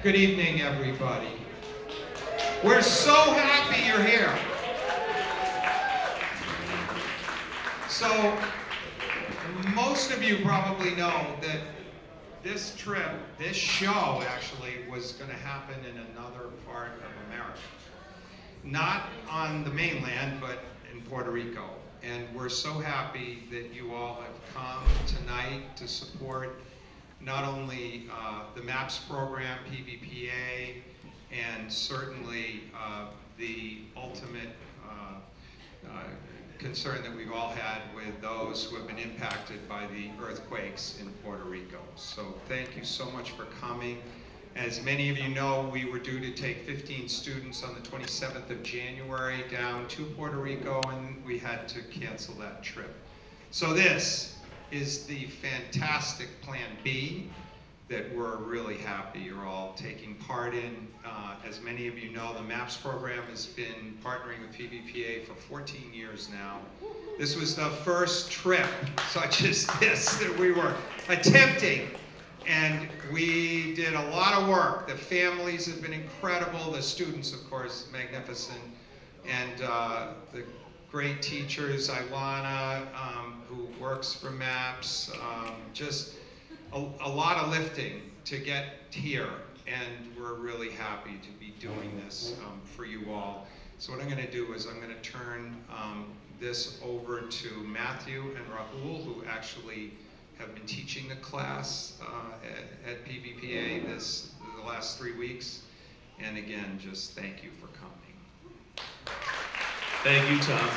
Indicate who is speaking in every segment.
Speaker 1: Good evening, everybody. We're so happy you're here. So, most of you probably know that this trip, this show actually, was going to happen in another part of America. Not on the mainland, but in Puerto Rico. And we're so happy that you all have come tonight to support not only the MAPS program, PVPA, and certainly the ultimate concern that we've all had with those who have been impacted by the earthquakes in Puerto Rico. So thank you so much for coming. As many of you know, we were due to take 15 students on the 27th of January down to Puerto Rico, and we had to cancel that trip. So this is the fantastic Plan B that we're really happy you're all taking part in. As many of you know, the MAPS program has been partnering with PVPA for 14 years now. This was the first trip such as this that we were attempting, and we did a lot of work. The families have been incredible, the students, of course, magnificent, and the great teachers, Ilana, who works for MAPS, just a lot of lifting to get here, and we're really happy to be doing this for you all. So what I'm going to do is I'm going to turn this over to Matthew and Rahul, who actually have been teaching the class at PVPA the last 3 weeks. And again, just thank you for coming.
Speaker 2: Thank you, Tom.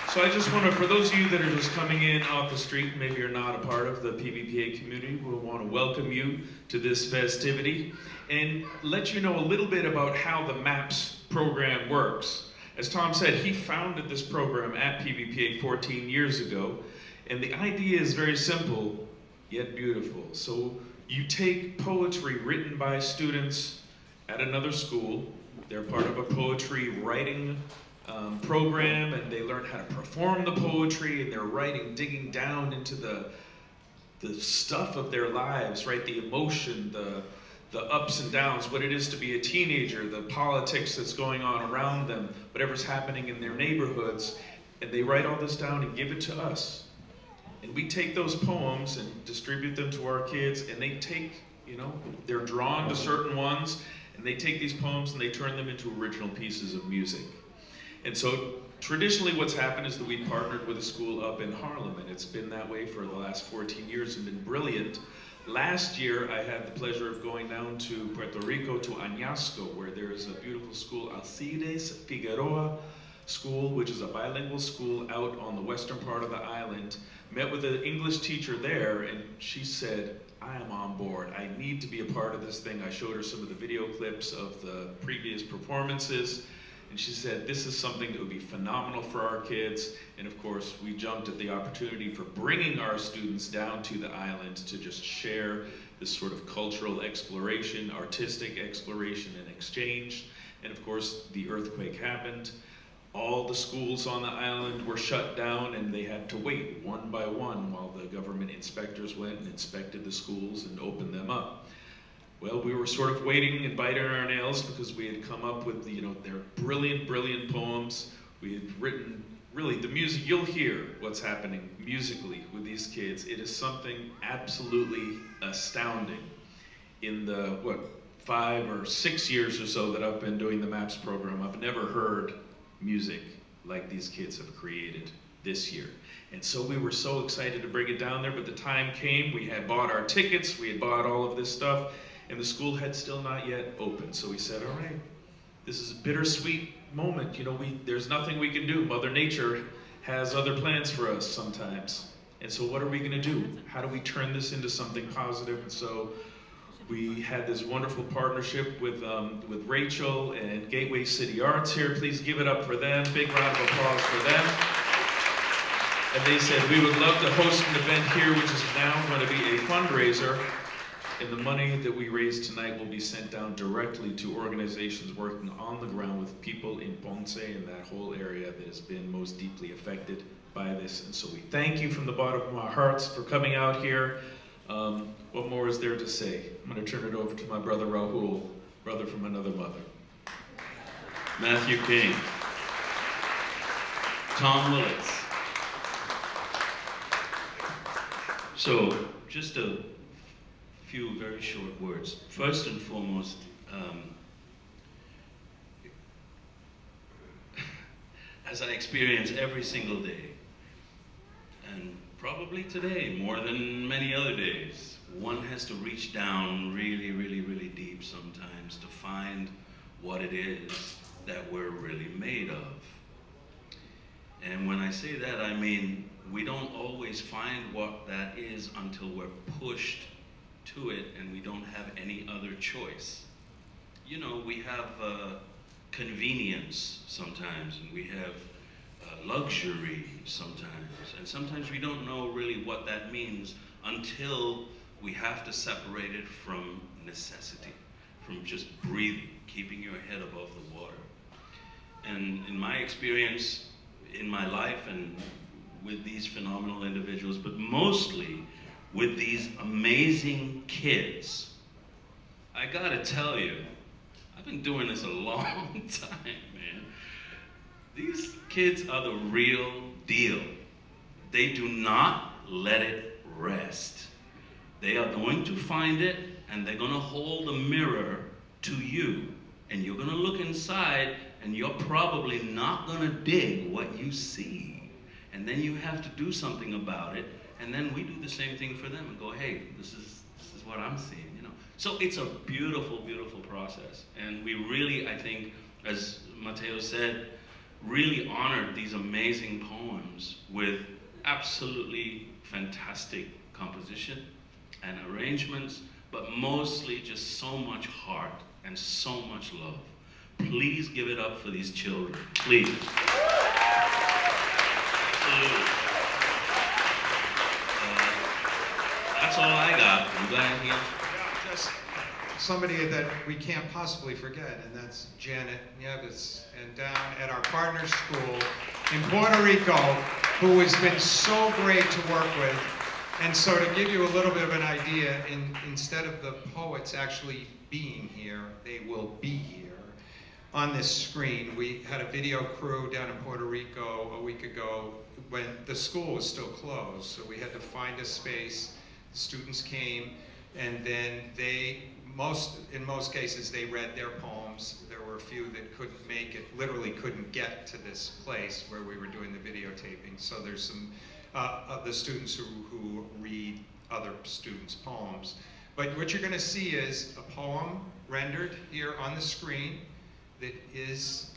Speaker 2: So I just want to, for those of you that are just coming in off the street, maybe you're not a part of the PVPA community, we want to welcome you to this festivity and let you know a little bit about how the MAPS program works. As Tom said, he founded this program at PVPA 14 years ago, and the idea is very simple, yet beautiful. So you take poetry written by students at another school, they're part of a poetry writing program, and they learn how to perform the poetry, and they're writing, digging down into the stuff of their lives, right? The emotion, the ups and downs, what it is to be a teenager, the politics that's going on around them, whatever's happening in their neighborhoods, and they write all this down and give it to us. And we take those poems and distribute them to our kids, and they take, you know, they're drawn to certain ones, and they take these poems and they turn them into original pieces of music. And so traditionally what's happened is that we partnered with a school up in Harlem, and it's been that way for the last 14 years and been brilliant. Last year I had the pleasure of going down to Puerto Rico to Añasco, where there's a beautiful school, Alcides Figueroa School, which is a bilingual school out on the western part of the island. Met with an English teacher there, and she said, I am on board. I need to be a part of this thing. I showed her some of the video clips of the previous performances. And she said, this is something that would be phenomenal for our kids. And of course, we jumped at the opportunity for bringing our students down to the island to just share this sort of cultural exploration, artistic exploration and exchange. And of course, the earthquake happened. All the schools on the island were shut down, and they had to wait one by one while the government inspectors went and inspected the schools and opened them up. Well, we were sort of waiting and biting our nails because we had come up with, you know, their brilliant, brilliant poems. We had written, really, the music, you'll hear what's happening musically with these kids. It is something absolutely astounding. In the, 5 or 6 years or so that I've been doing the MAPS program, I've never heard music like these kids have created this year. And so we were so excited to bring it down there, but the time came, we had bought our tickets, we had bought all of this stuff, and the school had still not yet opened. So we said, all right, this is a bittersweet moment. You know, there's nothing we can do. Mother Nature has other plans for us sometimes. And so what are we gonna do? How do we turn this into something positive? And so we had this wonderful partnership with Rachel and Gateway City Arts here. Please give it up for them. Big round of applause for them. And they said, we would love to host an event here, which is now going to be a fundraiser. And the money that we raise tonight will be sent down directly to organizations working on the ground with people in Ponce and that whole area that has been most deeply affected by this. And so we thank you from the bottom of our hearts for coming out here. What more is there to say? I'm going to turn it over to my brother Rahul, brother from another mother.
Speaker 3: Matthew King. Tom Willits. So, just a few very short words. First and foremost, as I experience every single day, and probably today more than many other days, one has to reach down really, really, really deep sometimes to find what it is that we're really made of. And when I say that, I mean we don't always find what that is until we're pushed to it and we don't have any other choice. You know, we have convenience sometimes, and we have luxury sometimes, and sometimes we don't know really what that means until we have to separate it from necessity, from just breathing, keeping your head above the water. And in my experience, in my life and with these phenomenal individuals, but mostly with these amazing kids, I gotta tell you, I've been doing this a long time, man. These kids are the real deal. They do not let it rest. They are going to find it, and they're gonna hold a mirror to you, and you're gonna look inside, and you're probably not gonna dig what you see. And then you have to do something about it, and then we do the same thing for them and go, hey, this is what I'm seeing, you know. So it's a beautiful, beautiful process. And we really, I think, as Mateo said, really honored these amazing poems with absolutely fantastic composition and arrangements, but mostly just so much heart and so much love. Please give it up for these children, please. Absolutely. That's all I got. I'm glad he
Speaker 1: Just somebody that we can't possibly forget, and that's Janet Nieves, and down at our partner school in Puerto Rico, who has been so great to work with. And so to give you a little bit of an idea, instead of the poets actually being here, they will be here on this screen. We had a video crew down in Puerto Rico a week ago when the school was still closed, so we had to find a space. The students came, and then in most cases, they read their poems. There were a few that couldn't make it, literally couldn't get to this place where we were doing the videotaping. So there's some of the students who read other students' poems. But what you're gonna see is a poem rendered here on the screen that is,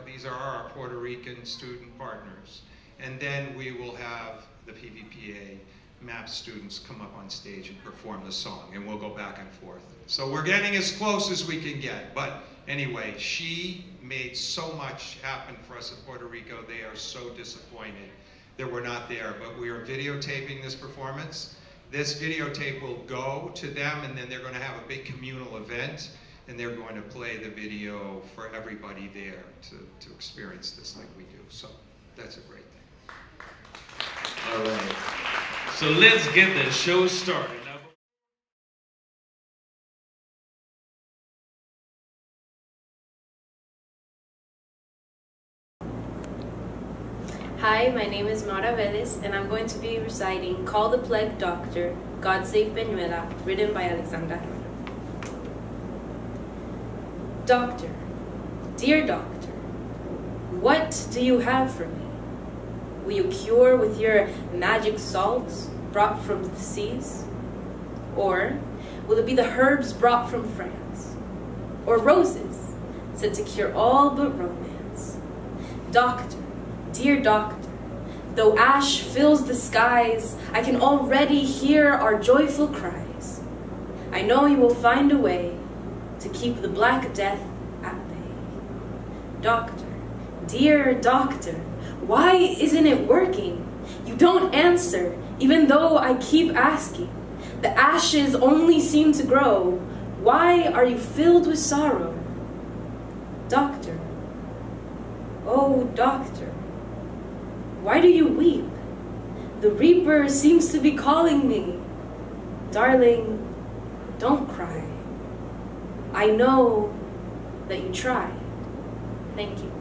Speaker 1: these are our Puerto Rican student partners. And then we will have the PVPA-MA students come up on stage and perform the song, and we'll go back and forth. So we're getting as close as we can get, but anyway, she made so much happen for us in Puerto Rico. They are so disappointed that we're not there, but we are videotaping this performance. This videotape will go to them, and then they're going to have a big communal event, and they're going to play the video for everybody there to experience this like we do. So that's a great thing.
Speaker 2: All right. So let's get the show started.
Speaker 4: Hi, my name is Mara Vélez, and I'm going to be reciting Call the Plague Doctor, God Save Peñuela, written by Alexandra. Doctor, dear doctor, what do you have for me? Will you cure with your magic salts brought from the seas? Or will it be the herbs brought from France? Or roses said to cure all but romance? Doctor, dear doctor, though ash fills the skies, I can already hear our joyful cries. I know you will find a way to keep the Black Death at bay. Doctor, dear doctor, why isn't it working? You don't answer, even though I keep asking. The ashes only seem to grow. Why are you filled with sorrow? Doctor, oh doctor, why do you weep? The reaper seems to be calling me. Darling, don't cry. I know that you try. Thank you.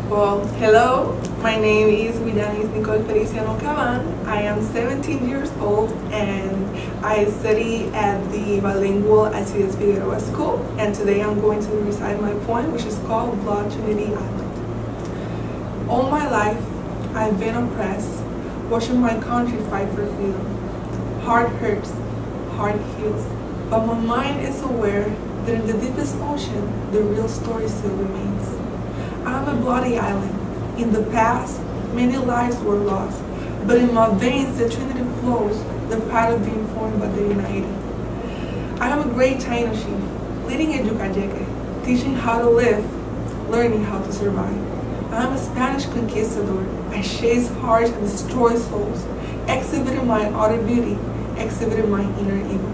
Speaker 5: Well, hello. My name is Villanis Nicole Feliciano Caban. I am 17 years old and I study at the bilingual Alcides Figueroa School, and today I'm going to recite my poem, which is called Blood Trinity Island. All my life I've been oppressed, watching my country fight for freedom. Heart hurts, heart heals, but my mind is aware that in the deepest ocean the real story still remains. I'm a bloody island. In the past, many lives were lost, but in my veins the Trinity flows, the pride of being formed by the United. I am a great Taino chief, leading a Yucayeke, teaching how to live, learning how to survive. I am a Spanish conquistador. I chase hearts and destroy souls, exhibiting my outer beauty, exhibiting my inner evil.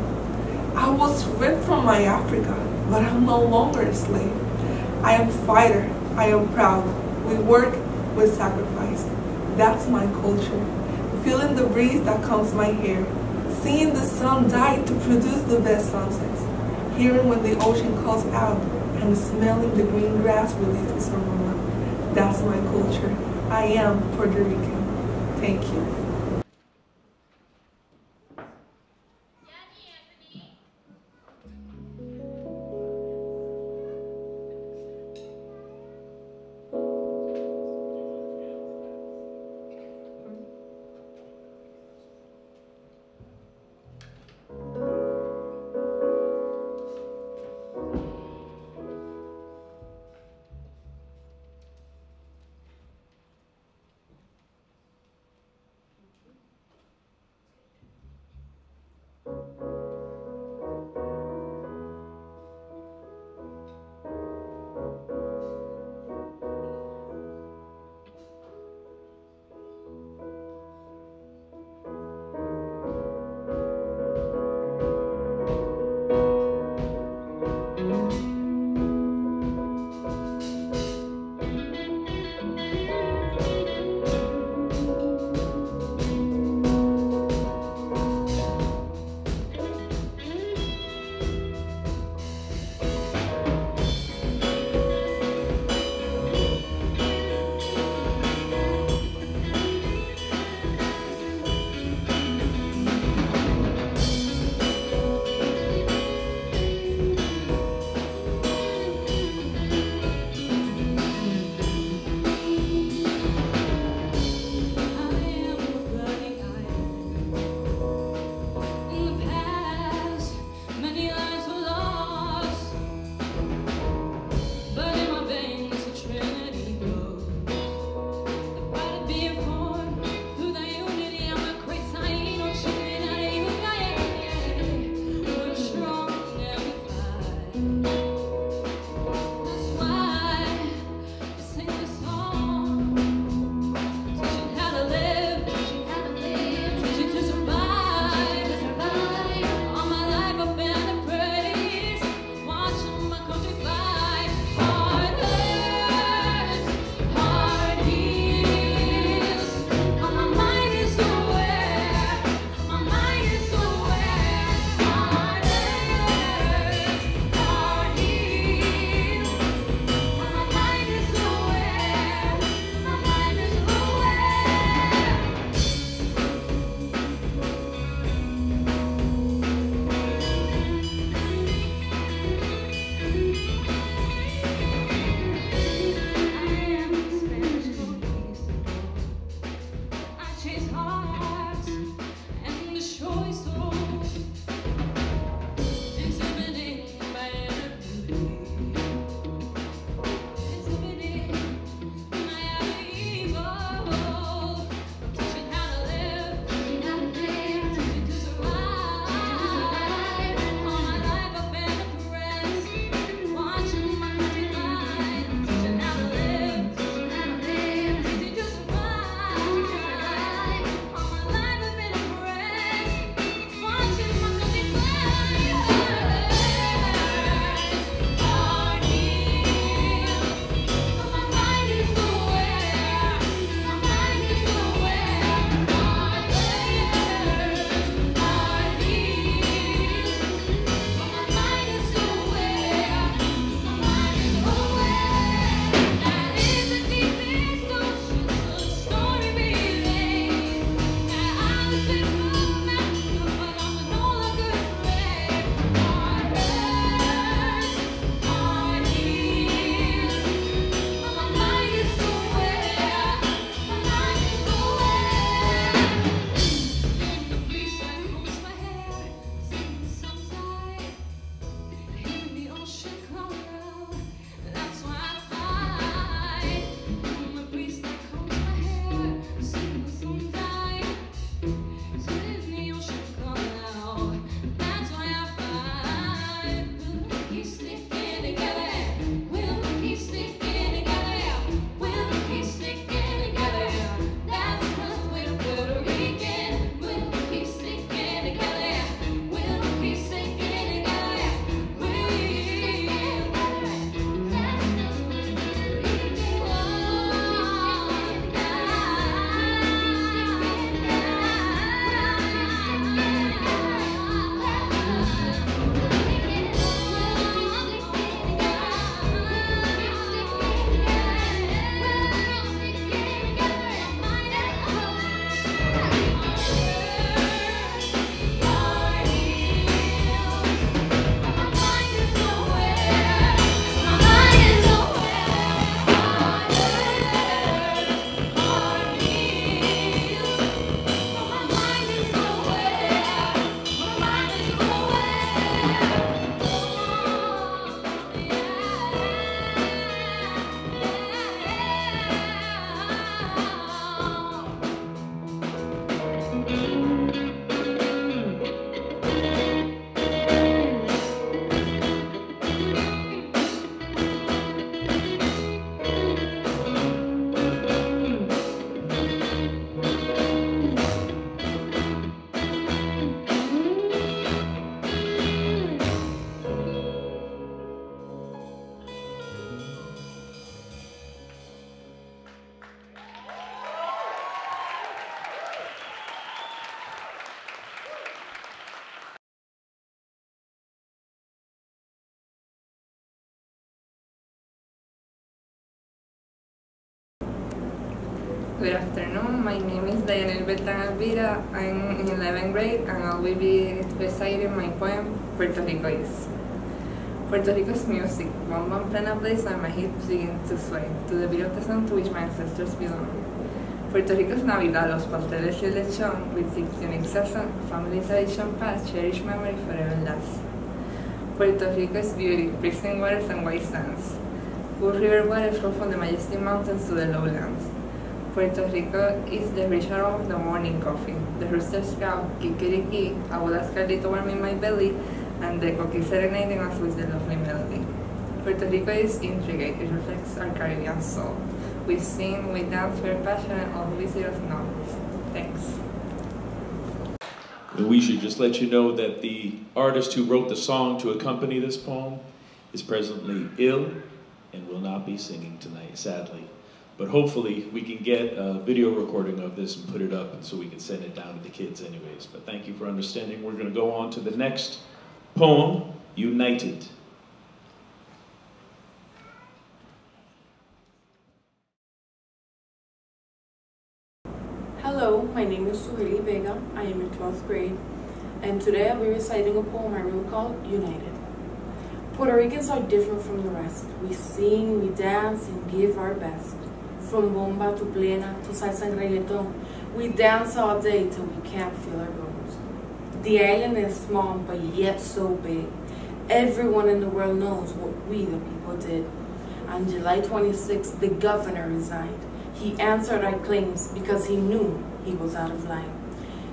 Speaker 5: I was ripped from my Africa, but I'm no longer a slave. I am a fighter. I am proud. We work with sacrifice. That's my culture. Feeling the breeze that combs my hair. Seeing the sun die to produce the best sunsets. Hearing when the ocean calls out and smelling the green grass release its aroma. That's my culture. I am Puerto Rican. Thank you.
Speaker 6: Good afternoon. My name is Dayanel Beltran Alvira. I'm in 11th grade and I will be reciting my poem, Puerto Rico is. Puerto Rico's music, one bam plena place and my hips begin to sway to the beat of the song to which my ancestors belong. Puerto Rico's Navidad, los pasteles y el lechón, with its unique season, family tradition past, cherished memory forever lasts. Puerto Rico's beauty, pristine waters and white sands. Cool river waters flow from the majestic mountains to the lowlands. Puerto Rico is the rich aroma of the morning coffee, the rooster's crow, kikiriki, abuela's caldito warming my belly, and the coqui serenading us with the lovely melody. Puerto Rico is intricate, it reflects our Caribbean soul. We sing, we dance, we're passionate, and all who visit us know. Thanks.
Speaker 2: We should just let you know that the artist who wrote the song to accompany this poem is presently ill and will not be singing tonight, sadly. But hopefully we can get a video recording of this and put it up so we can send it down to the kids anyways. But thank you for understanding. We're going to go on to the next poem, United.
Speaker 7: Hello, my name is Suheli Vega. I am in 12th grade, and today I'll be reciting a poem I wrote called United. Puerto Ricans are different from the rest. We sing, we dance, and give our best. From bomba to plena to salsa and reggaeton, we dance all day till we can't feel our bones. The island is small, but yet so big. Everyone in the world knows what we, the people, did. On July 26th, the governor resigned. He answered our claims because he knew he was out of line.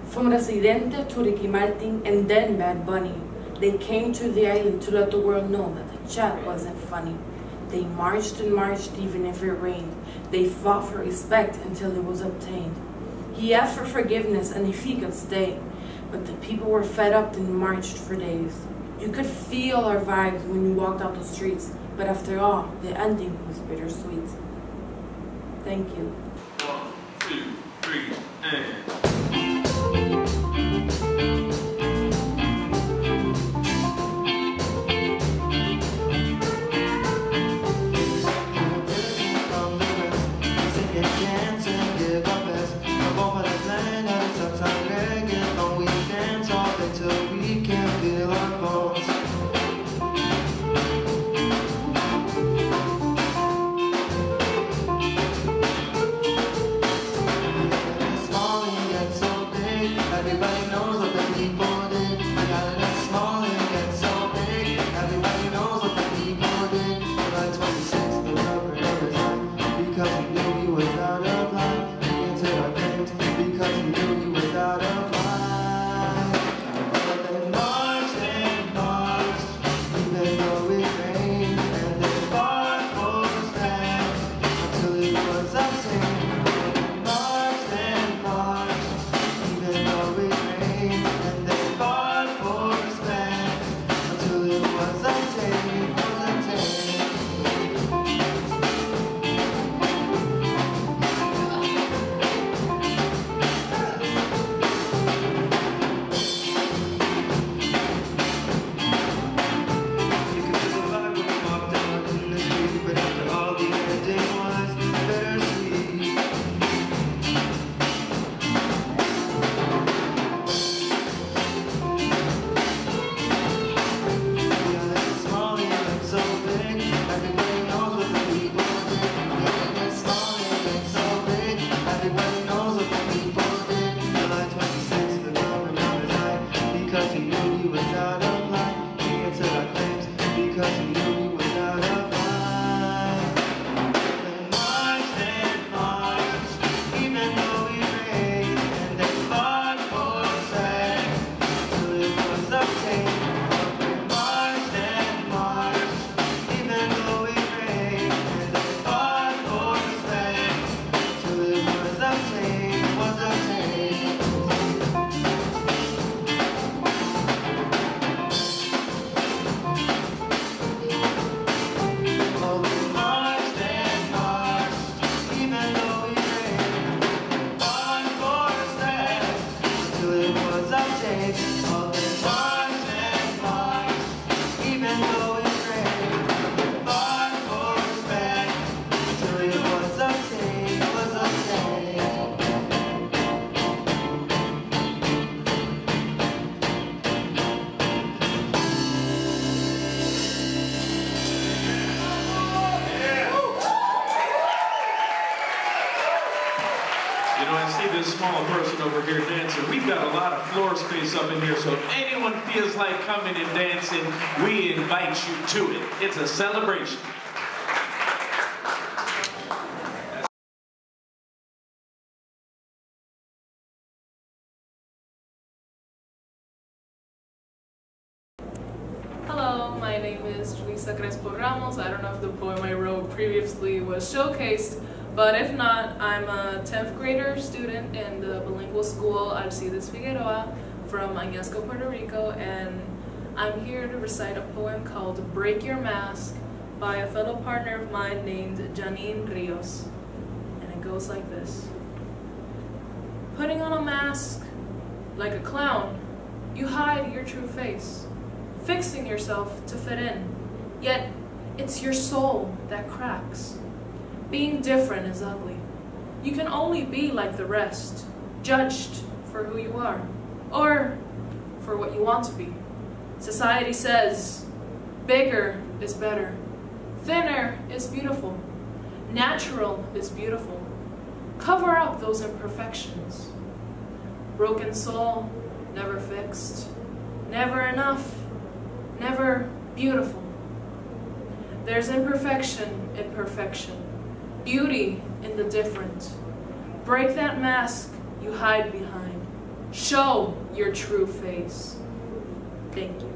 Speaker 7: From Residente to Ricky Martin and then Bad Bunny, they came to the island to let the world know that the chat wasn't funny. They marched and marched even if it rained. They fought for respect until it was obtained. He asked for forgiveness and if he could stay, but the people were fed up and marched for days. You could feel our vibes when you walked out the streets, but after all, the ending was bittersweet. Thank you.
Speaker 2: 1, 2, 3, and... this small person over here dancing. We've got a lot of floor space up in here, so if anyone feels like coming and dancing, we invite you to it. It's a celebration.
Speaker 8: Hello, my name is Julissa Crespo Ramos. I don't know if the poem I wrote previously was showcased, but if not, I'm a 10th grader student in the bilingual school Alcides Figueroa from Añasco, Puerto Rico, and I'm here to recite a poem called Break Your Mask by a fellow partner of mine named Janine Rios. And it goes like this. Putting on a mask like a clown, you hide your true face, fixing yourself to fit in, yet it's your soul that cracks. Being different is ugly. You can only be like the rest, judged for who you are, or for what you want to be. Society says, bigger is better, thinner is beautiful, natural is beautiful. Cover up those imperfections. Broken soul, never fixed, never enough, never beautiful. There's imperfection in perfection, beauty in the different. Break that mask you hide behind. Show your true face. Thank you.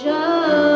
Speaker 9: Show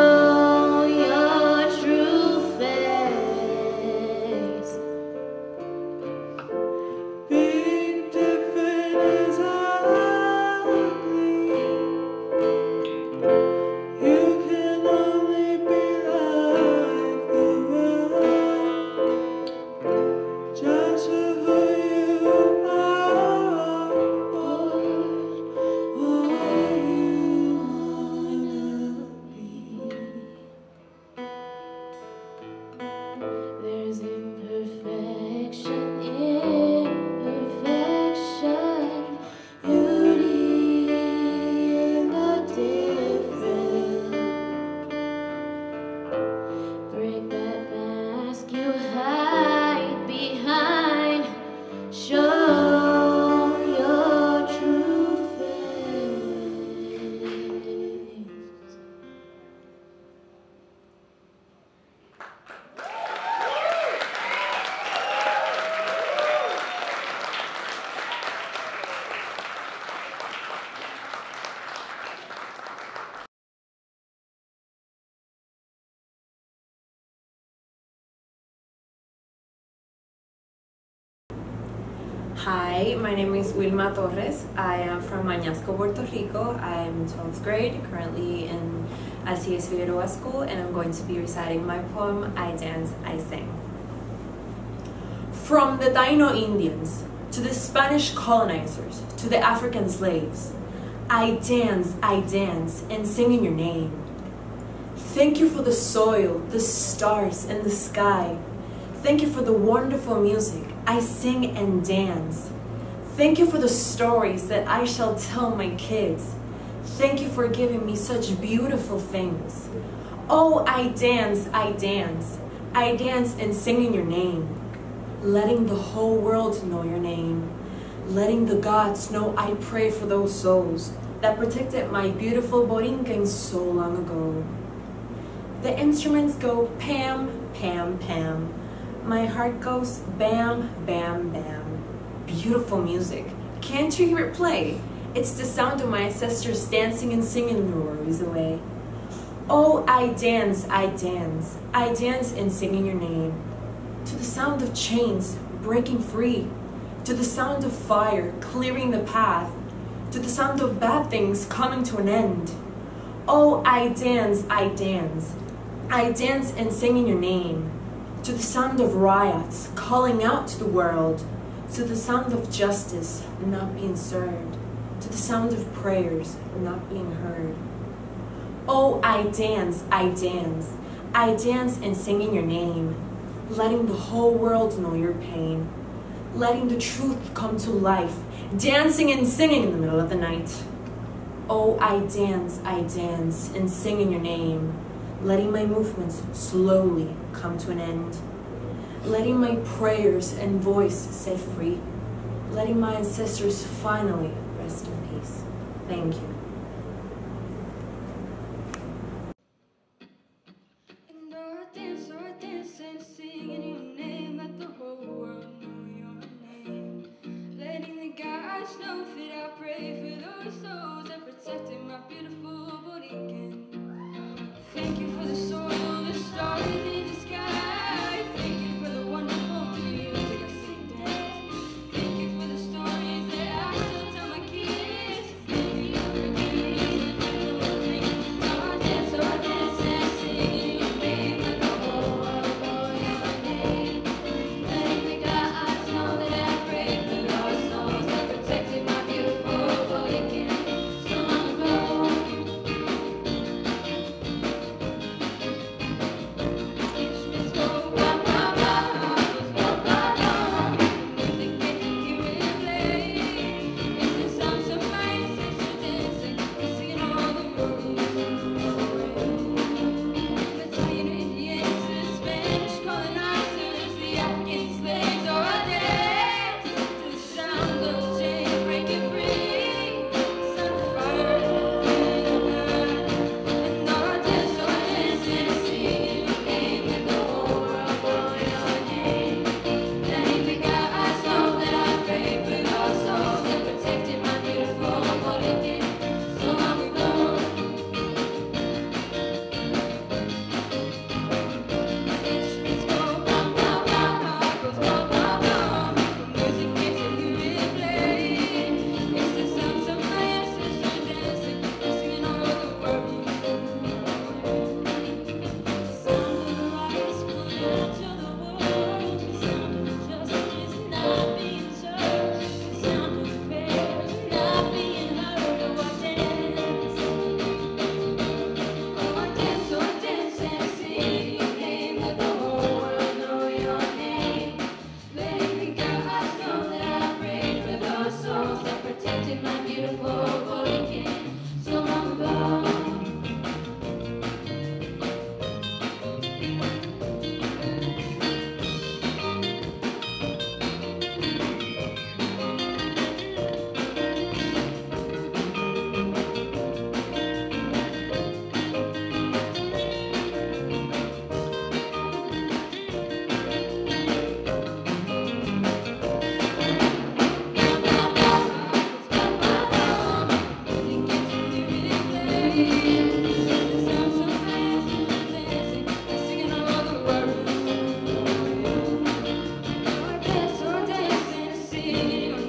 Speaker 9: Hi, my name is Wilma Torres. I am from Añasco, Puerto Rico. I'm 12th grade, currently in AFS-Puerto School, and I'm going to be reciting my poem, I Dance, I Sing. From the Taino Indians, to the Spanish colonizers, to the African slaves, I dance, and sing in your name. Thank you for the soil, the stars, and the sky. Thank you for the wonderful music. I sing and dance. Thank you for the stories that I shall tell my kids. Thank you for giving me such beautiful things. Oh, I dance, I dance and sing in your name. Letting the whole world know your name. Letting the gods know I pray for those souls that protected my beautiful Borinquen so long ago. The instruments go pam, pam, pam. My heart goes bam, bam, bam. Beautiful music. Can't you hear it play? It's the sound of my ancestors dancing and singing the worries away. Oh, I dance and sing in your name. To the sound of chains breaking free. To the sound of fire clearing the path. To the sound of bad things coming to an end. Oh, I dance and sing in your name. To the sound of riots calling out to the world. To the sound of justice not being served. To the sound of prayers not being heard. Oh, I dance and sing in your name. Letting the whole world know your pain. Letting the truth come to life. Dancing and singing in the middle of the night. Oh, I dance and sing in your name. Letting my movements slowly come to an end. Letting my prayers and voice set free. Letting my ancestors finally rest in peace. Thank you.
Speaker 10: And I dance and sing in your name. Let the whole world know your name. Letting the gods know that I pray for those souls that protected my beautiful body again. Thank you for the soil, the stars in the sky. Thank you for the wonderful music I sing and dance. Thank you for the stories that I still tell my kids. Thank you for giving me the little thing. I dance and sing in your name. Let the whole world know your name. Letting the gods know that I pray for those souls that protected my beautiful body again so long ago. Singing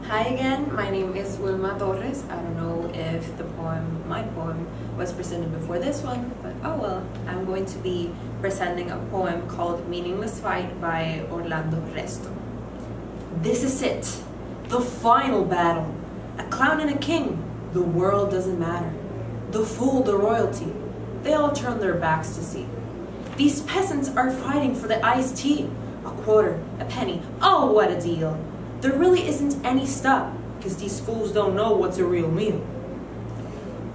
Speaker 11: Hi again, my name is Wilma Torres. I don't know if my poem was presented before this one, but oh well. I'm going to be presenting a poem called Meaningless Fight by Orlando Resto. This is it, the final battle. A clown and a king, the world doesn't matter. The fool, the royalty, they all turn their backs to see. These peasants are fighting for the iced tea. A quarter, a penny, oh what a deal. There really isn't any stop, because these fools don't know what's a real meal.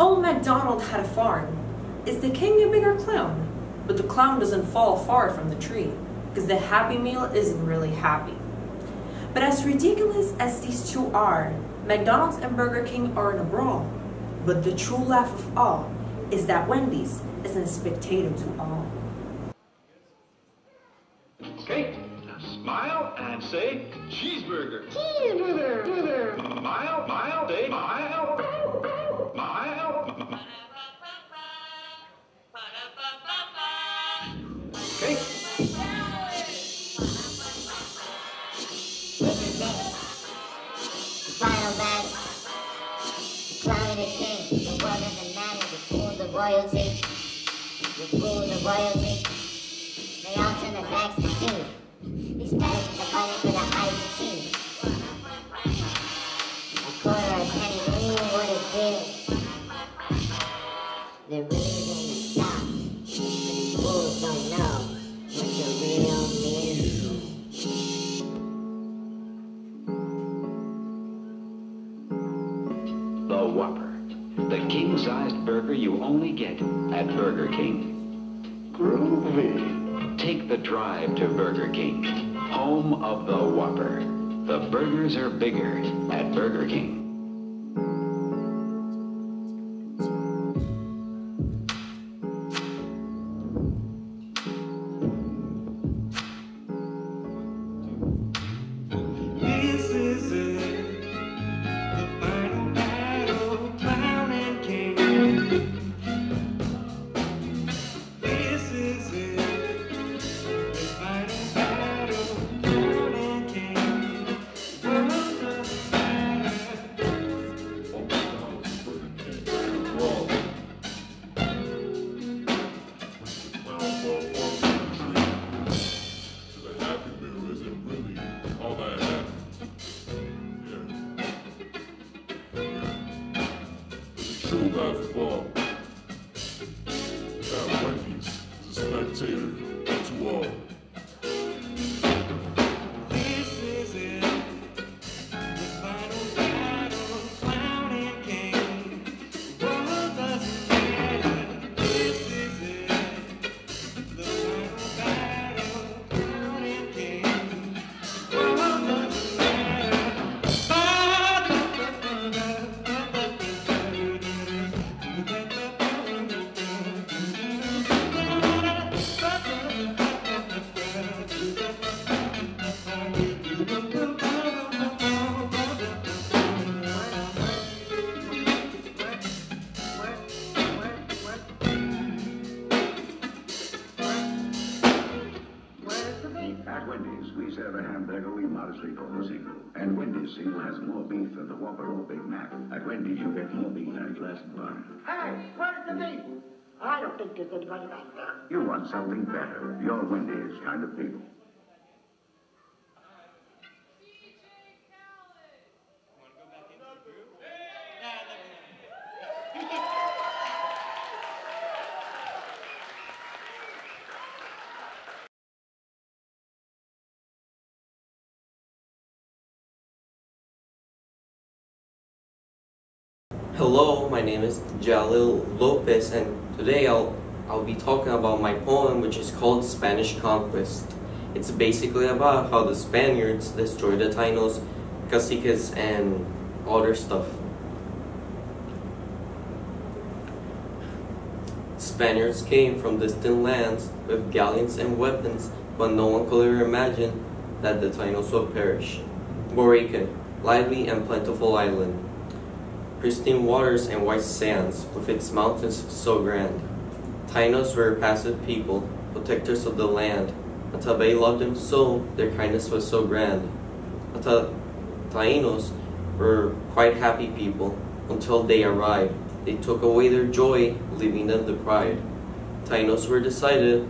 Speaker 11: Old MacDonald had a farm. Is the king a bigger clown? But the clown doesn't fall far from the tree, because the Happy Meal isn't really happy. But as ridiculous as these two are, McDonald's and Burger King are in a brawl. But the true laugh of all is that Wendy's is a spectator to all.
Speaker 12: Okay, now smile and say cheeseburger.
Speaker 10: Cheeseburger.
Speaker 12: Smile, smile, say smile. Smile. Okay.
Speaker 13: Final battle. Clown and the king. The world doesn't matter. The fool, the royalty. The fool, the royalty. They all turn their backs to see. These peasants are fighting for the iced tea. A quarter, a penny, ooh, what a deal. There really isn't a stop. These fools don't know what's a real meal.
Speaker 14: The Whopper, the king-sized burger you only get at Burger King. Groovy. Take the drive to Burger King, home of the Whopper. The burgers are bigger at Burger King.
Speaker 10: This is it, the final battle, clown and king. This is it, the final battle, clown and king. World doesn't matter.
Speaker 15: The Happy Meal isn't really all that happy. It's a true laugh of all. That Wendy's is a spectator to all.
Speaker 10: This is it, the final battle, clown and king. World doesn't matter. This is it, the final battle, clown and king. World doesn't matter.
Speaker 16: At Wendy's, we serve a hamburger we modestly call a single. And Wendy's single has more beef than the Whopper or Big Mac. At Wendy's, you get more beef and less bun.
Speaker 13: Hey, where's the meat? I don't think there's anybody back there.
Speaker 16: You want something better. You're Wendy's kind of people.
Speaker 17: Hello, my name is Jalil Lopez, and today I'll be talking about my poem, which is called Spanish Conquest. It's basically about how the Spaniards destroyed the Tainos, caciques, and all their stuff. Spaniards came from distant lands with galleons and weapons, but no one could ever imagine that the Tainos would perish. Boracay, lively and plentiful island. Pristine waters and white sands, with its mountains so grand. Tainos were a passive people, protectors of the land. Atabay loved them so, their kindness was so grand. Tainos were quite happy people until they arrived. They took away their joy, leaving them deprived. Tainos were decided,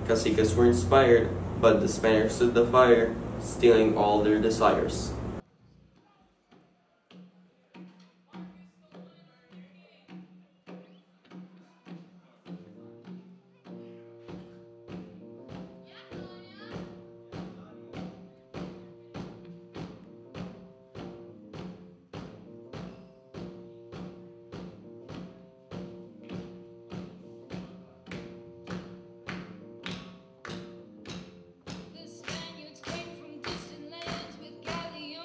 Speaker 17: Caciques were inspired, but the Spaniards stood the fire, stealing all their desires.
Speaker 10: The Spaniards came from distant lands with galleons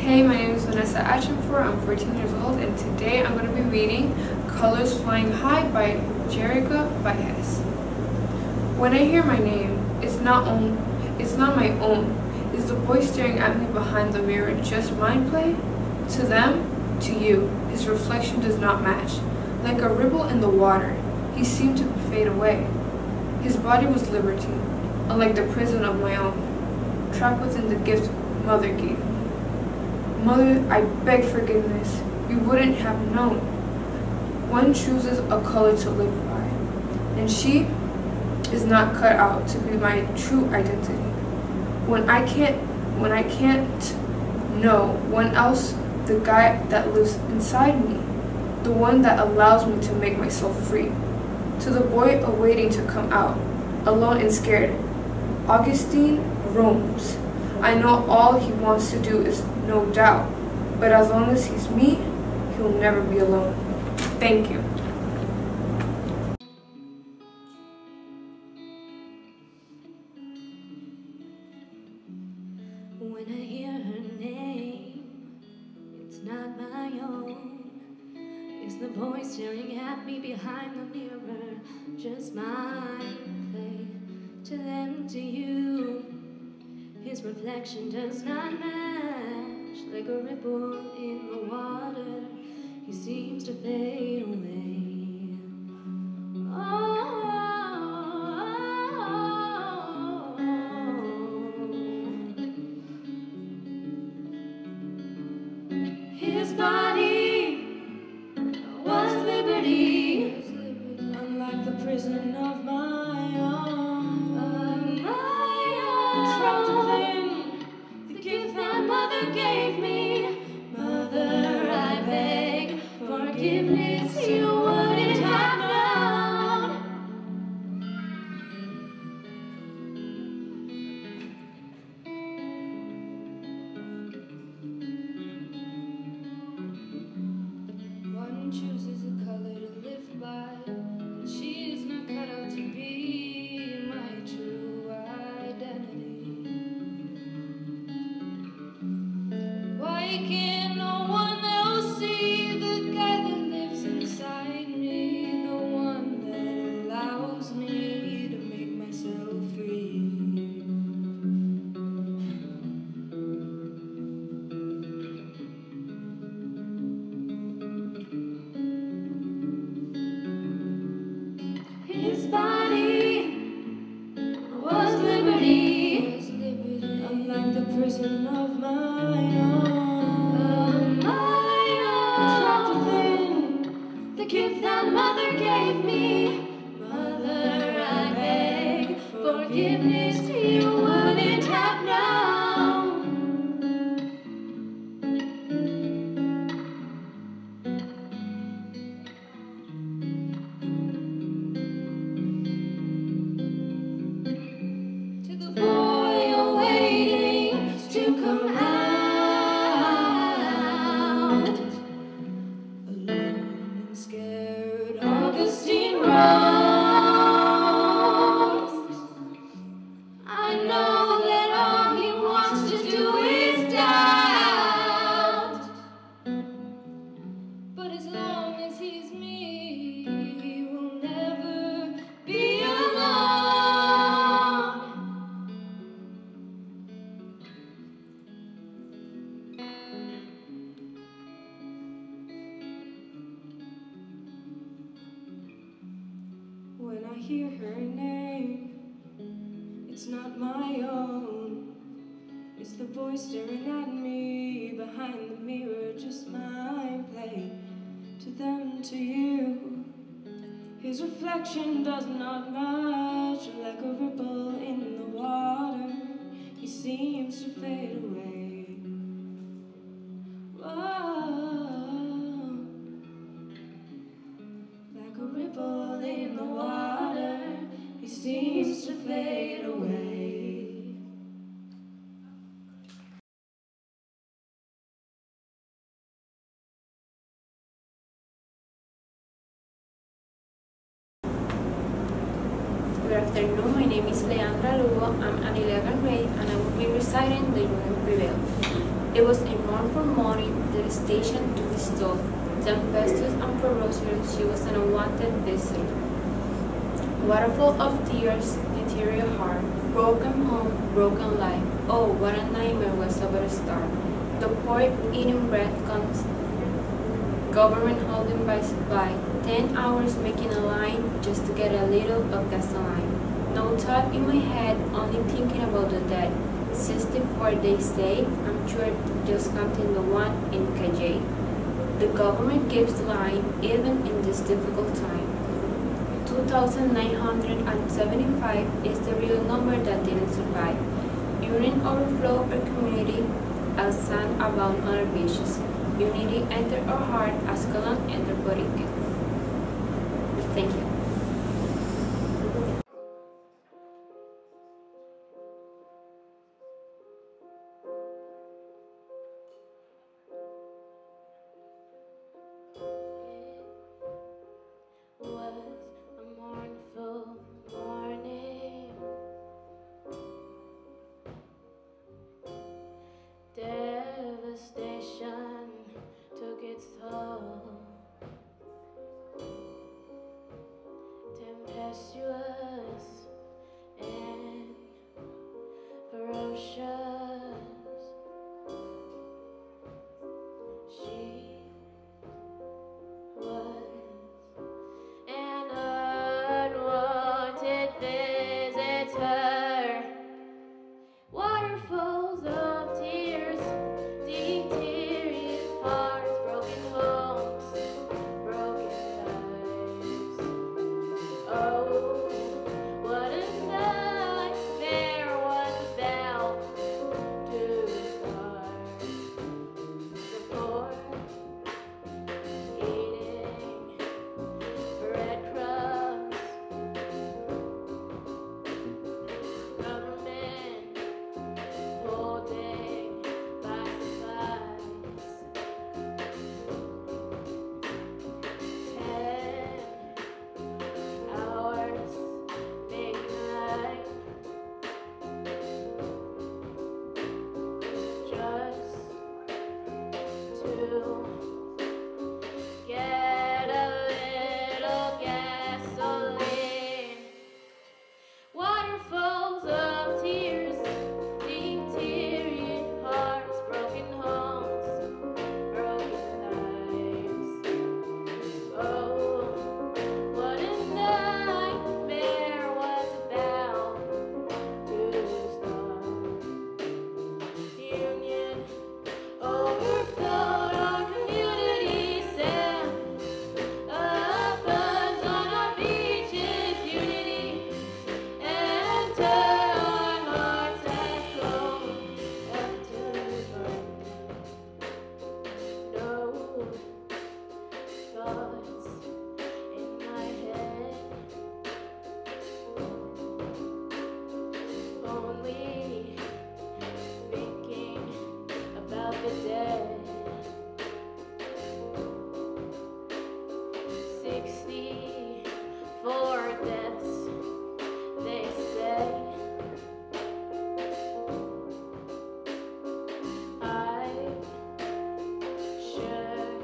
Speaker 6: Hey, my name is Vanessa Achenfor. I'm 14 years old, and today I'm going to be reading Colors Flying High by Jerica Baez. When I hear my name, it's not my own. Is the boy staring at me behind the mirror just mind play? To them, to you, his reflection does not match. Like a ripple in the water, he seemed to fade away. His body was liberty, unlike the prison of my own, trapped within the gift Mother gave me. Mother, I beg forgiveness. You wouldn't have known. One chooses a color to live by, and she is not cut out to be my true identity. When I can't know one else, the guy that lives inside me, the one that allows me to make myself free. To the boy awaiting to come out, alone and scared, Augustine roams. I know all he wants to do is no doubt, but as long as he's me, he'll never be alone. Thank you.
Speaker 10: When I hear her name, it's not my own. Is the boy staring at me behind the mirror just my play? To them, to you, his reflection does not match. Like a ripple in the water, he seems to fade away. Oh, his body was liberty, unlike the prison of my own. Trapped within the gift that Mother gave me. Mother, I beg forgiveness you wouldn't have known. One chooses a color to live by, and she is not cut out to be my true identity. Why can't no one else see the guy that lives inside me, the one that allows me to make myself free? His body was liberty, unlike the prison of my own. Trapped within the gift that Mother gave me. Mother, I beg forgiveness you wouldn't have known. To the boy awaiting to come out, alone and scared, Augustine rose. I know that all he wants to do is doubt, but as long as he's me, he will never be alone. When I hear her name, it's not my own. It's the boy staring at me behind the mirror, just my play. To them, to you, his reflection does not match. Like a ripple in the water, he seems to fade away. Whoa. Like a ripple in the water, he seems to fade away.
Speaker 4: Good afternoon, my name is Leandra Lugo. I'm an 11th grade and I will be reciting The Union Prevails.
Speaker 6: It was a mournful morning, devastation to be told, tempestuous and ferocious, she was an unwanted visitor. Waterfall of tears, deteriorate heart, broken home, broken life. Oh, what a nightmare was about to start. The poor eating bread comes, government holding by supply, 10 hours making a line just to get a little of gasoline. No thought in my head, only thinking about the dead. 64 days stay, I'm sure just counting the one in KJ. The government keeps the line even in this difficult time. 2,975 is the real number that didn't survive. Urine overflow our community as sand abound on our beaches. Unity entered our heart as Colon entered Puerto Rico. Thank you.
Speaker 18: Devastation took its toll. Tempestuous and ferocious, she was an unwanted visitor. Waterfalls of tears, deteriorate hearts, broken homes, broken lives. Oh, what a nightmare was about to start. The poor eating breadcrumbs, government holding by supplies. 10 hours make night, just to get a little gasoline. Waterfalls of tears, deteriorate hearts, broken homes, broken lives. Oh, what a nightmare was about to start. Union overflowed our communities and burns on our beaches. Unity enter our hearts as cold after burn. No thoughts in my head, only thinking about the dead. 64 deaths, they say. I should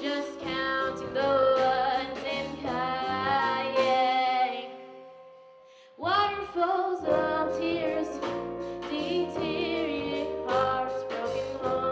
Speaker 18: just counting the ones in Cayenne. Waterfalls of tears, deteriorate hearts, broken homes.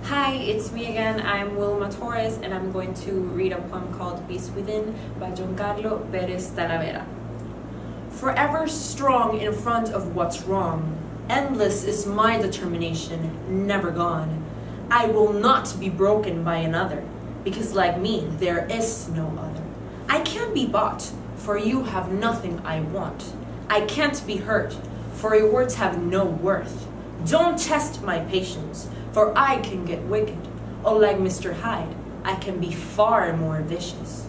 Speaker 9: Hi, it's me again. I'm Wilma Torres, and I'm going to read a poem called Peace Within by Giancarlo Pérez Talavera. Forever strong in front of what's wrong, endless is my determination, never gone. I will not be broken by another, because like me, there is no other. I can't be bought, for you have nothing I want. I can't be hurt, for your words have no worth. Don't test my patience, for I can get wicked. Or like Mr. Hyde, I can be far more vicious.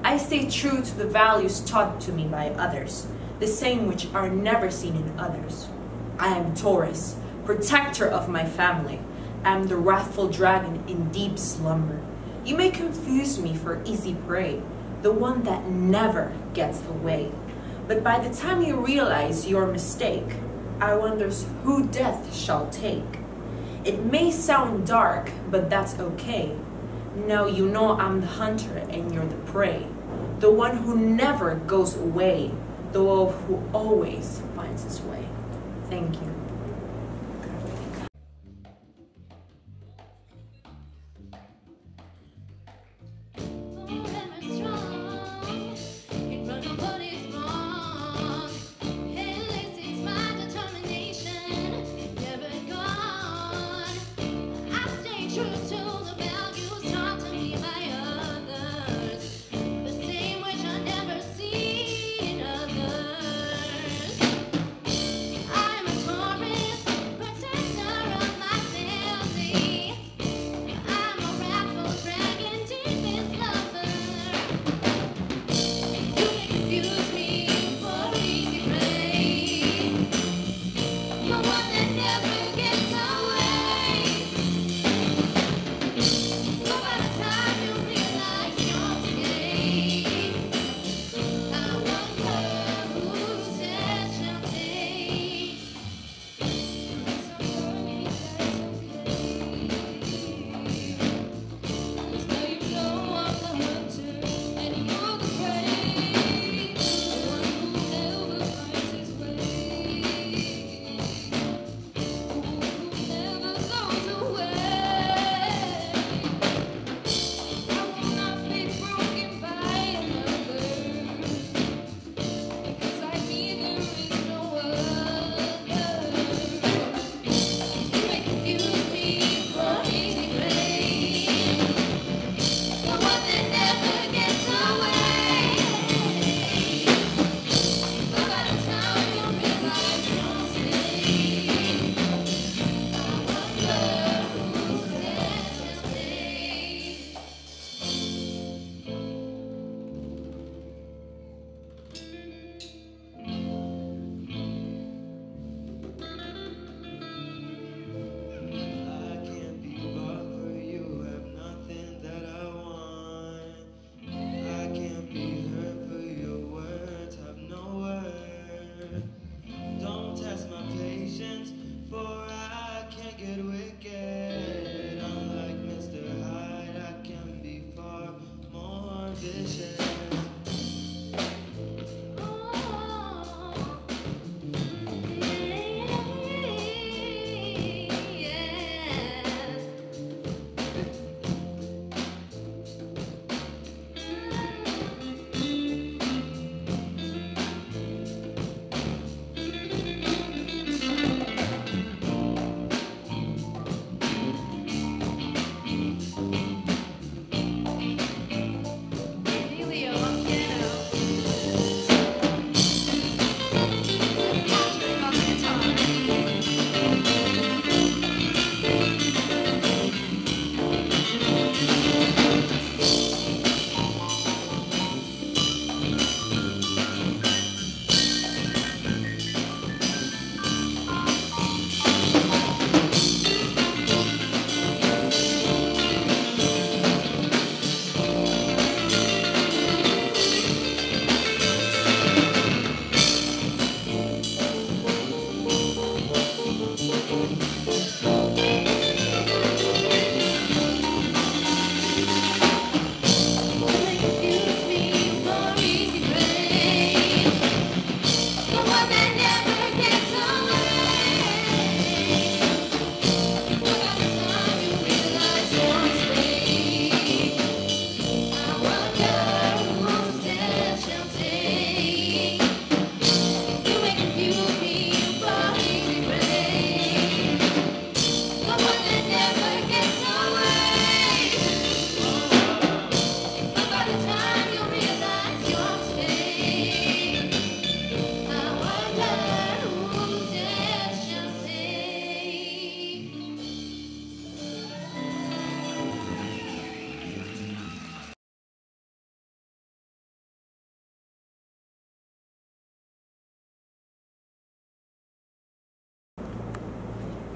Speaker 9: I stay true to the values taught to me by others, the same which are never seen in others. I am Taurus, protector of my family. I am the wrathful dragon in deep slumber. You may confuse me for easy prey, the one that never gets away. But by the time you realize your mistake, I wonders who death shall take. It may sound dark, but that's okay. Now you know I'm the hunter and you're the prey, the one who never goes away, the wolf who always finds his way. Thank you.
Speaker 18: I'm a Taurus.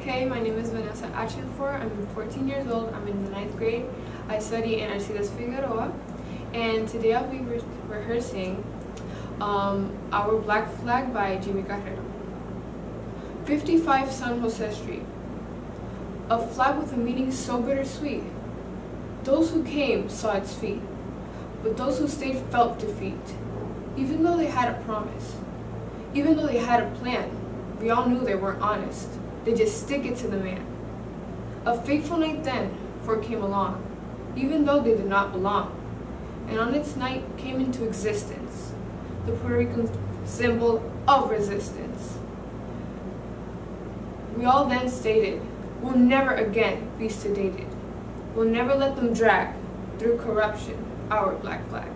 Speaker 19: Hey, my name is Vanessa Achinfor. I'm 14 years old. I'm in the 9th grade. I study in Alcides Figueroa. And today I'll be rehearsing Our Black Flag by Jimmy Carrero. 55 San Jose Street. A flag with a meaning so bittersweet. Those who came saw its feet, but those who stayed felt defeat. Even though they had a promise, even though they had a plan, we all knew they weren't honest. They just stick it to the man. A fateful night then, for it came along, even though they did not belong. And on its night came into existence the Puerto Rican symbol of resistance. We all then stated, we'll never again be sedated. We'll never let them drag through corruption our black flag.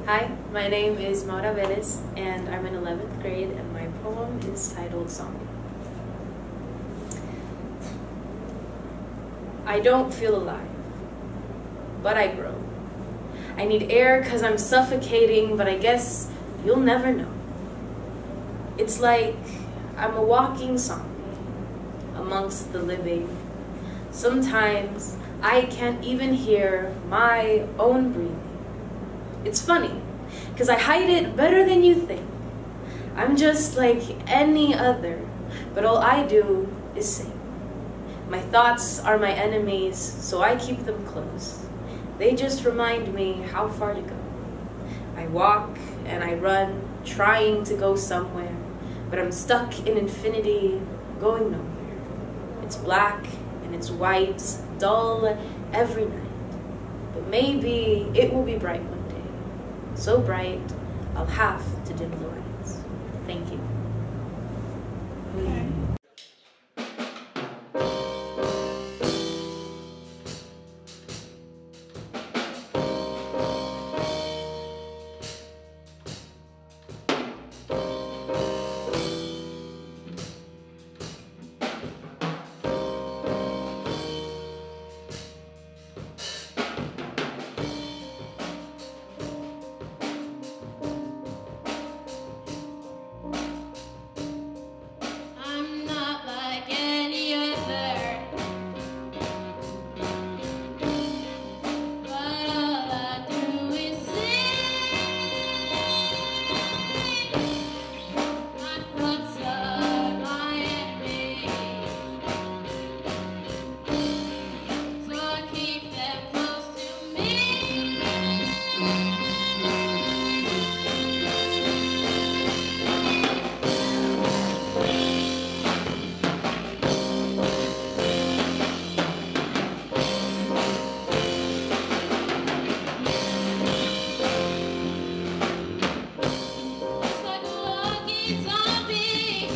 Speaker 4: Hi, my name is Maura Velez, and I'm in 11th grade, and my poem is titled Zombie. I don't feel alive, but I grow. I need air because I'm suffocating, but I guess you'll never know. It's like I'm a walking zombie amongst the living. Sometimes I can't even hear my own breathing. It's funny, because I hide it better than you think. I'm just like any other, but all I do is sing. My thoughts are my enemies, so I keep them close. They just remind me how far to go. I walk and I run, trying to go somewhere, but I'm stuck in infinity, going nowhere. It's black and it's white, dull every night. But maybe it will be bright one day. So bright, I'll have to dim the lights. Thank you.
Speaker 5: Okay.
Speaker 18: I'm not like any other, but all I do is sing. My thoughts are my enemies, so I keep them close to me. It's like a walking zombie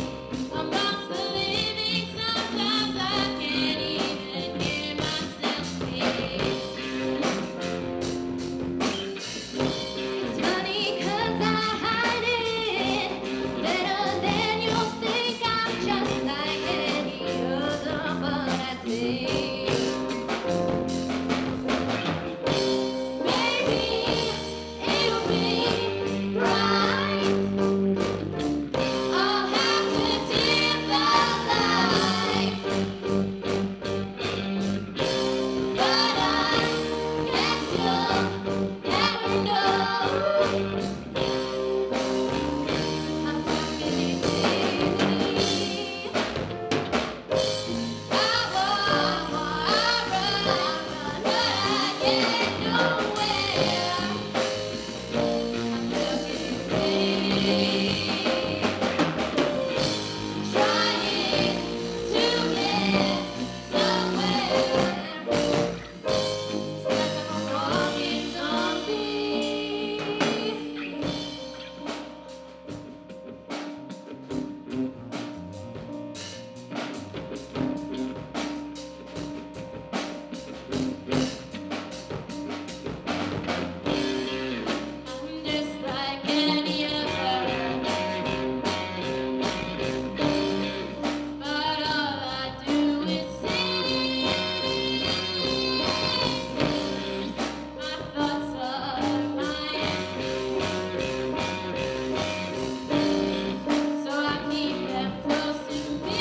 Speaker 18: amongst the living. Sometimes I can't even hear myself speak. It's funny 'cause I hide it better than you think. I'm just like any other, but I think maybe it'll be right. I'll have to dim the light, but I guess you'll never know. I'm stuck in infinity. I walk, I run, but I get nowhere. I'm stuck in infinity. Trying to get somewhere. It's like I'm a walking zombie. I'm just like any other, but all I do is sing. My thoughts are my enemies, so I keep them close to me.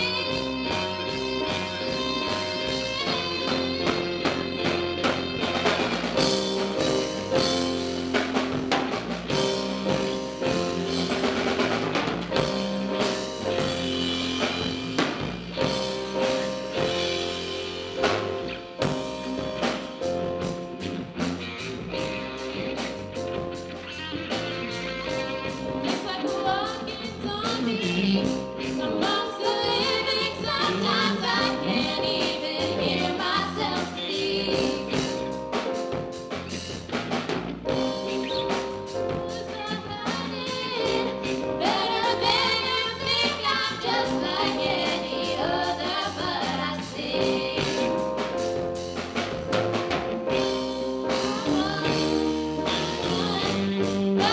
Speaker 18: It's like a walking zombie amongst the living. Sometimes I can't even hear myself speak. 'Cause I hide it better than you think. I'm just like any other, but I sing. I run, but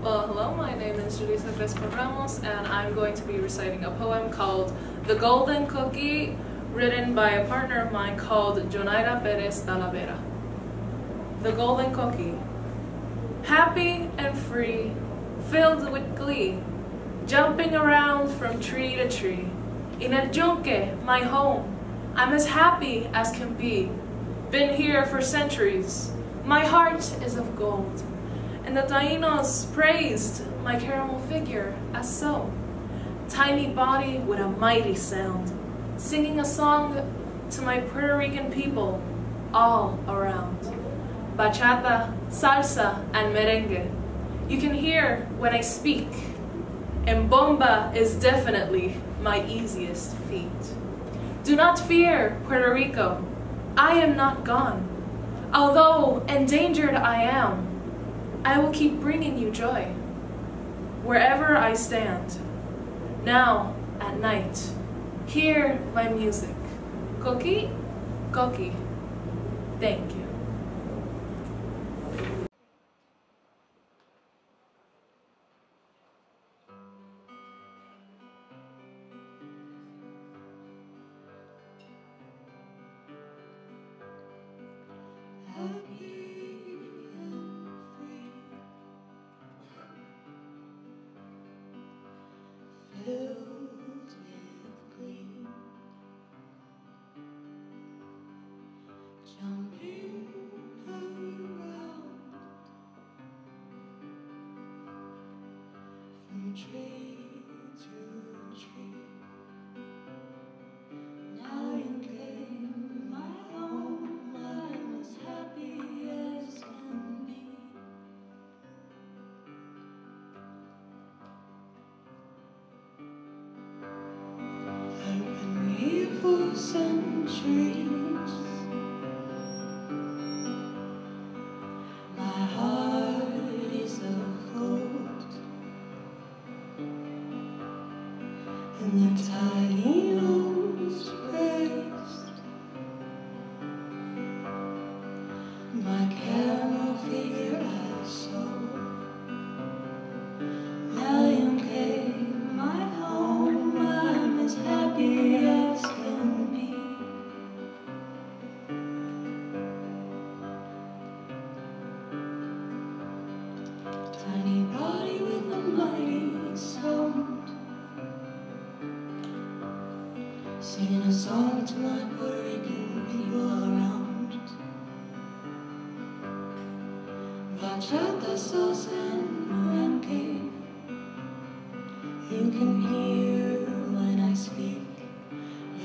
Speaker 8: Well, hello, my name is Julissa Crespo-Ramos, and I'm going to be reciting a poem called The Golden Cookie, written by a partner of mine called Jonaira Perez Talavera. The Golden Cookie. Happy and free, filled with glee, jumping around from tree to tree. In El Yunque, my home, I'm as happy as can be. Been here for centuries, my heart is of gold. And the Tainos praised my caramel figure as so. Tiny body with a mighty sound, singing a song to my Puerto Rican people all around. Bachata, salsa, and merengue. You can hear when I speak. And bomba is definitely my easiest feat. Do not fear, Puerto Rico. I am not gone. Although endangered I am, I will keep bringing you joy, wherever I stand. Now, at night, hear my music. Coqui, coqui. Thank you.
Speaker 10: Centuries, my heart is of gold, and the Taino's praised my caramel figure I sold. Million came my home, I'm as happy as can be. Tiny body with a mighty sound, singing a song to my Puerto Rican people around. Bachata, salsa, and merengue, you can hear when I speak.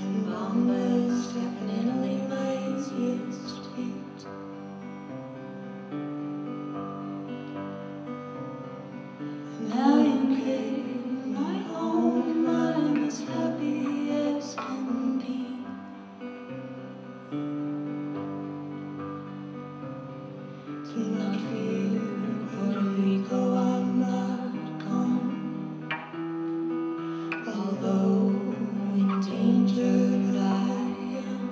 Speaker 10: And bomba is definitely my easiest feat. Now you came my home, I'm as happy as can be. Do not fear, Puerto Rico, I'm not gone. Although endangered I am,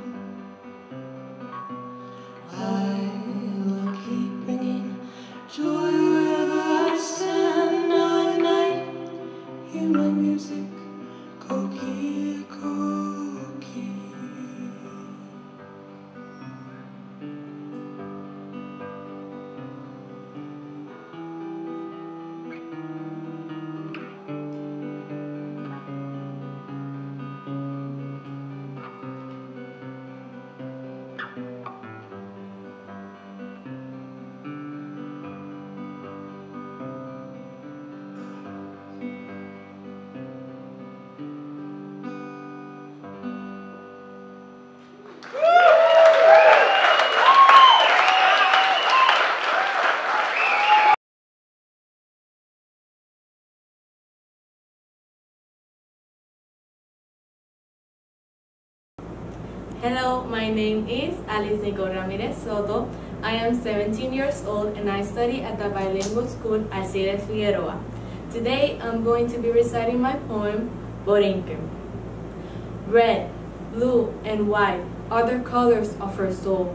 Speaker 20: Hello, my name is Alice Nicole Ramirez Soto. I am 17 years old and I study at the bilingual school Alcides Figueroa. Today I'm going to be reciting my poem, Borinquen. Red, blue, and white are the colors of her soul,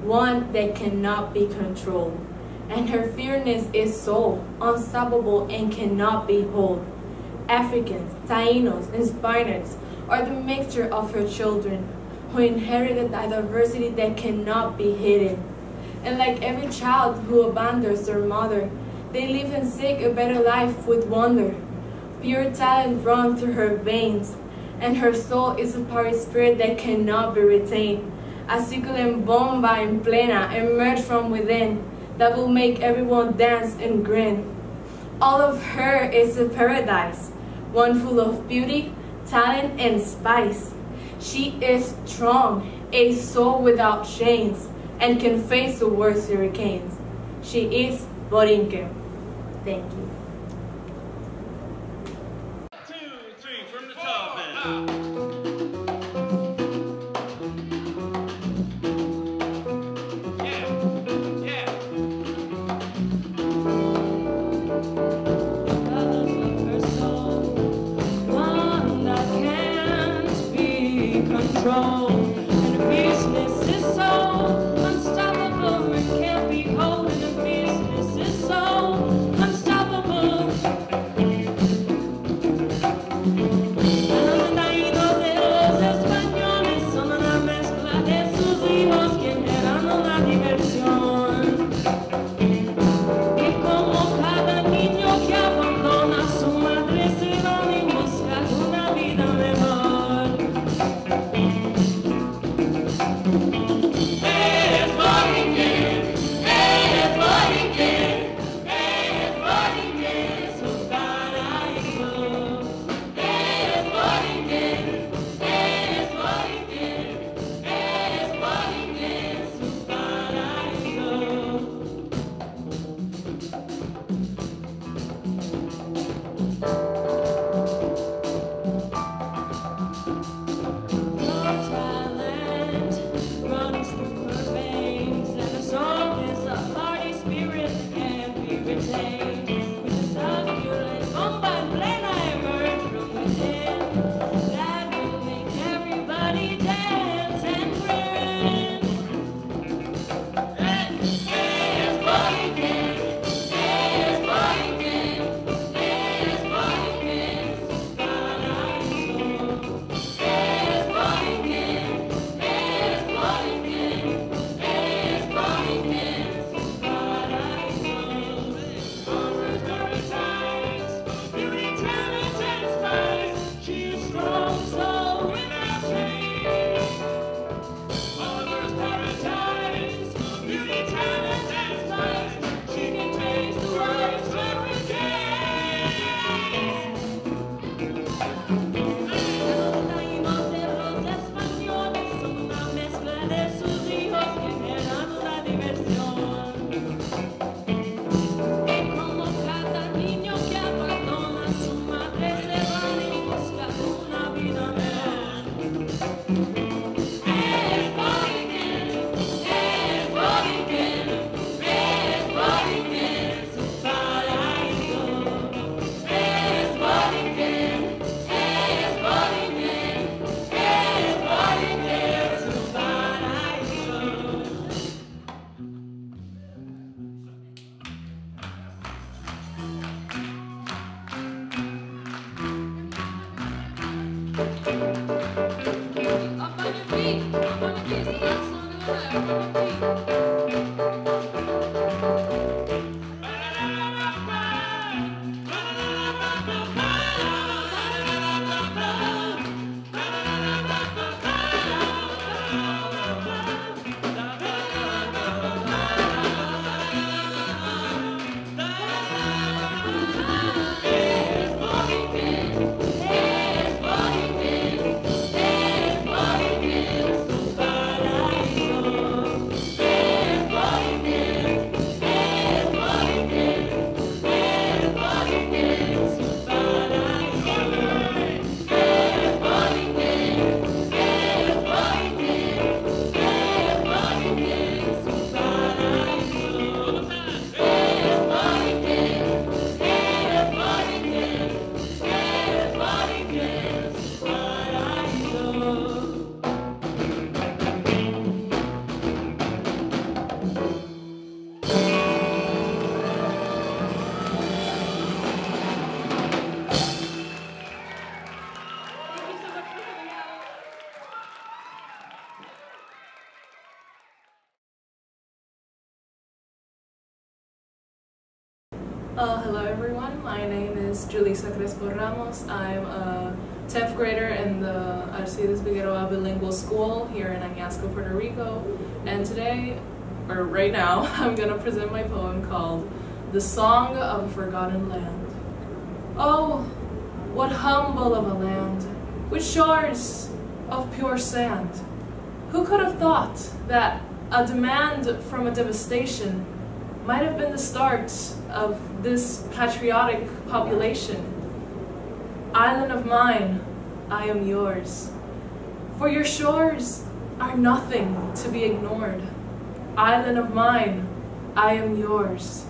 Speaker 20: one that cannot be controlled. And her fierceness is so unstoppable and cannot be held. Africans, Tainos, and Spaniards are the mixture of her children, who inherited a diversity that cannot be hidden. And like every child who abandons their mother, they live and seek a better life with wonder. Pure talent runs through her veins, and her soul is a party spirit that cannot be retained. A succulent bomba in plena emerged from within that will make everyone dance and grin. All of her is a paradise, one full of beauty, talent, and spice. She is strong, a soul without chains, and can face the worst hurricanes. She is Borinquen. Thank you.
Speaker 3: 2, 3, from the top end.
Speaker 8: Hello everyone, my name is Julissa Crespo Ramos. I'm a 10th grader in the Alcides Figueroa Bilingual School here in Añasco, Puerto Rico. And today, or right now, I'm going to present my poem called The Song of a Forgotten Land. Oh, what humble of a land, with shores of pure sand. Who could have thought that a demand from a devastation might have been the start of this patriotic population? Island of mine, I am yours, for your shores are nothing to be ignored. Island of mine, I am yours,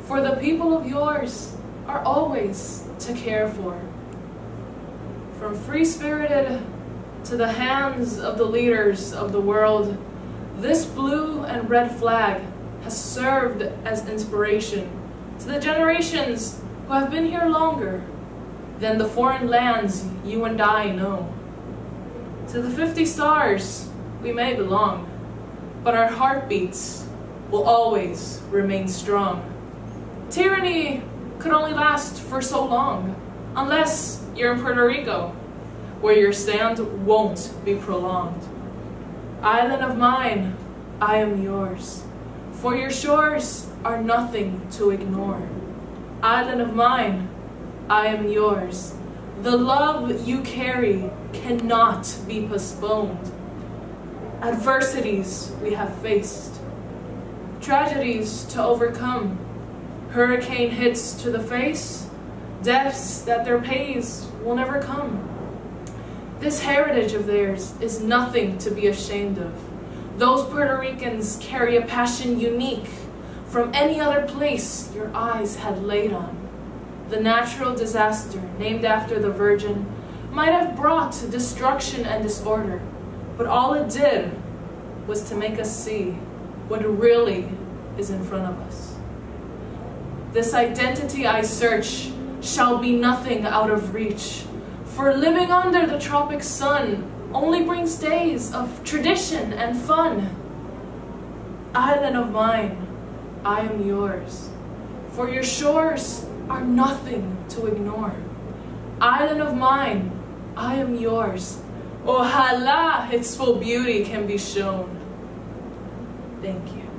Speaker 8: for the people of yours are always to care for. From free-spirited to the hands of the leaders of the world, this blue and red flag has served as inspiration to the generations who have been here longer than the foreign lands you and I know. To the 50 stars we may belong, but our heartbeats will always remain strong. Tyranny could only last for so long, unless you're in Puerto Rico, where your stand won't be prolonged. Island of mine, I am yours, for your shores are nothing to ignore. Island of mine, I am yours. The love you carry cannot be postponed. Adversities we have faced, tragedies to overcome, hurricane hits to the face, deaths that their pays will never come. This heritage of theirs is nothing to be ashamed of. Those Puerto Ricans carry a passion unique from any other place your eyes had laid on. The natural disaster named after the Virgin might have brought destruction and disorder, but all it did was to make us see what really is in front of us. This identity I search shall be nothing out of reach, for living under the tropic sun only brings days of tradition and fun. Island of mine, I am yours, for your shores are nothing to ignore. Island of mine, I am yours. Ojalá its full beauty can be shown. Thank you.